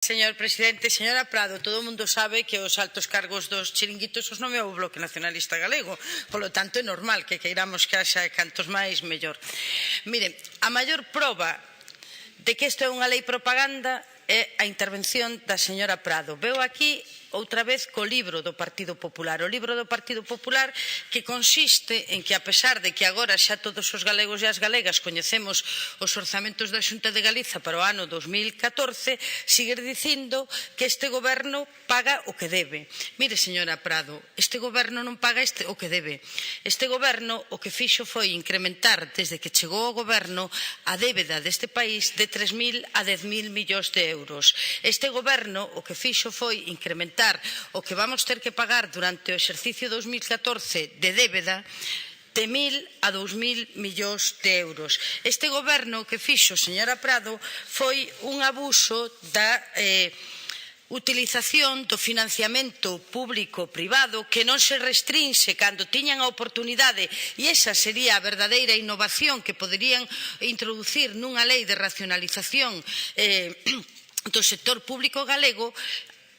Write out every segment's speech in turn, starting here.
Señor presidente, señora Prado, todo o mundo sabe que os altos cargos dos chiringuitos os nomeou o Bloque Nacionalista Galego, polo tanto é normal que queiramos que haxa cantos máis mellor. Mire, a maior proba de que isto é unha lei propaganda é a intervención da señora Prado. Veu aquí outra vez co libro do Partido Popular. O libro do Partido Popular que consiste en que, a pesar de que agora xa todos os galegos e as galegas coñecemos os orzamentos da Xunta de Galiza para o ano 2014, sigue dicindo que este goberno paga o que debe. Mire, señora Prado, este goberno non paga o que debe. Este goberno o que fixo foi incrementar, desde que chegou ao goberno, a débeda deste país de 3.000 a 10.000 millóns de euros. Este goberno o que fixo foi incrementar o que vamos ter que pagar durante o exercicio 2014 de débeda de 1.000 a 2.000 millóns de euros. Este goberno que fixo, señora Prado, foi un abuso da utilización do financiamento público-privado que non se restrinxe cando tiñan a oportunidade, e esa sería a verdadeira innovación que poderían introducir nunha lei de racionalización do sector público galego,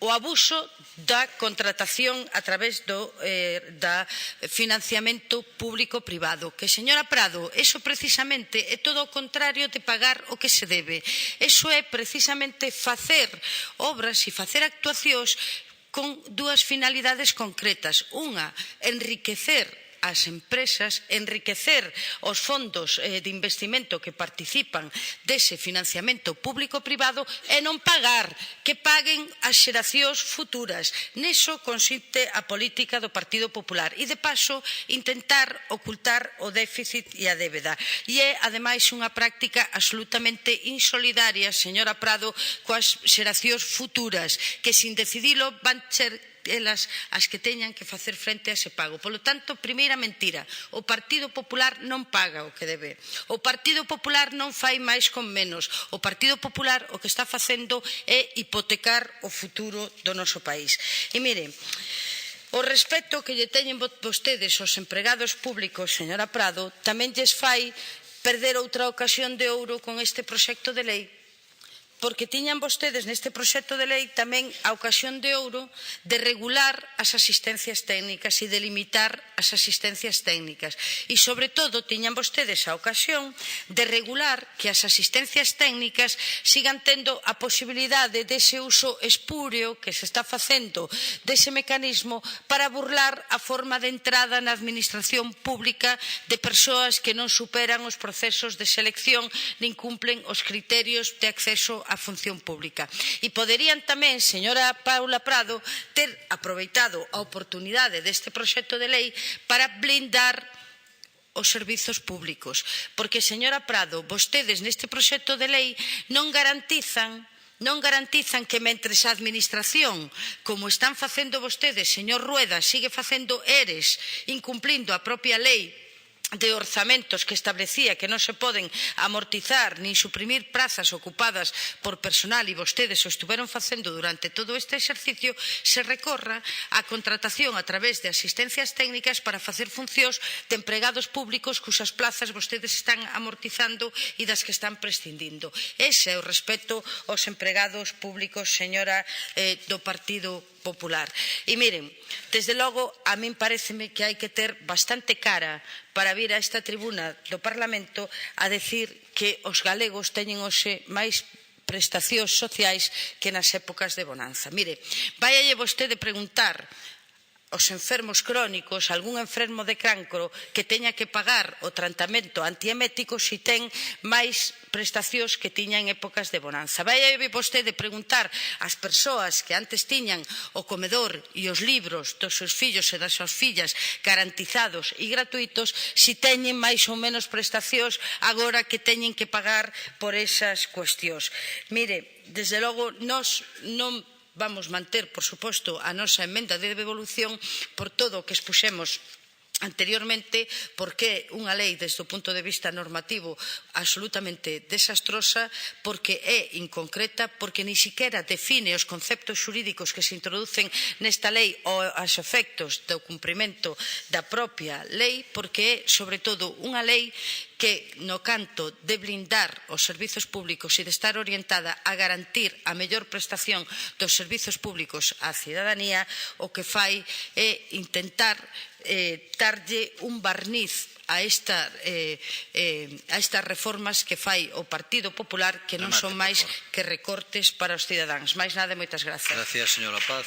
o abuso da contratación a través do financiamento público-privado. Que, señora Prado, eso precisamente é todo o contrario de pagar o que se debe. Eso é precisamente facer obras e facer actuacións con dúas finalidades concretas. Unha, enriquecer as empresas, enriquecer os fondos de investimento que participan dese financiamento público-privado e non pagar, que paguen as xeracións futuras. Neso consiste a política do Partido Popular e, de paso, intentar ocultar o déficit e a débeda. E é, ademais, unha práctica absolutamente insolidaria, señora Prado, coas xeracións futuras, que, sin decidilo, van ser elas as que teñan que facer frente a ese pago. Polo tanto, primeira mentira, o Partido Popular non paga o que debe. O Partido Popular non fai máis con menos. O Partido Popular o que está facendo é hipotecar o futuro do noso país. E miren, o respeto que lle teñen vostedes aos empregados públicos, señora Prado, tamén lles fai perder outra ocasión de ouro con este proxecto de lei, porque tiñan vostedes neste proxecto de lei tamén a ocasión de ouro de regular as asistencias técnicas e de limitar as asistencias técnicas. E, sobre todo, tiñan vostedes a ocasión de regular que as asistencias técnicas sigan tendo a posibilidade dese uso espúreo que se está facendo dese mecanismo para burlar a forma de entrada na administración pública de persoas que non superan os procesos de selección nin cumplen os criterios de acceso a función pública. E poderían tamén, señora Paula Prado, ter aproveitado a oportunidade deste proxecto de lei para blindar os servizos públicos. Porque, señora Prado, vostedes neste proxecto de lei non garantizan que mentres a administración, como están facendo vostedes, señor Rueda, sigue facendo eres, incumplindo a propia lei de orzamentos que establecía que non se poden amortizar nin suprimir prazas ocupadas por personal, e vostedes o estuveron facendo durante todo este exercicio, se recorra á contratación a través de asistencias técnicas para facer funcións de empregados públicos cusas plazas vostedes están amortizando e das que están prescindindo. Ese é o respeto aos empregados públicos, señora do Partido Popular. E miren, desde logo, a min paréceme que hai que ter bastante cara para vir a esta tribuna do Parlamento a decir que os galegos teñen hoxe máis prestacións sociais que nas épocas de bonanza. Mire, váialle vostede preguntar os enfermos crónicos, algún enfermo de cancro que teña que pagar o tratamento antiemético se ten máis prestacións que tiña en épocas de bonanza. Vai vostede preguntar ás persoas que antes tiñan o comedor e os libros dos seus fillos e das súas fillas garantizados e gratuitos se teñen máis ou menos prestacións agora que teñen que pagar por esas cuestións. Mire, desde logo, nós non vamos manter, por suposto, a nosa emenda de devolución por todo o que expuxemos anteriormente, porque é unha lei desde o punto de vista normativo absolutamente desastrosa, porque é inconcreta, porque ni siquiera define os conceptos xurídicos que se introducen nesta lei ou os efectos do cumprimento da propia lei, porque é, sobre todo, unha lei que no canto de blindar os servizos públicos e de estar orientada a garantir a mellor prestación dos servizos públicos á cidadanía, o que fai é intentar darlle un barniz a estas reformas que fai o Partido Popular, que non son máis que recortes para os cidadáns. Máis nada, moitas grazas. Gracias, señora Paz.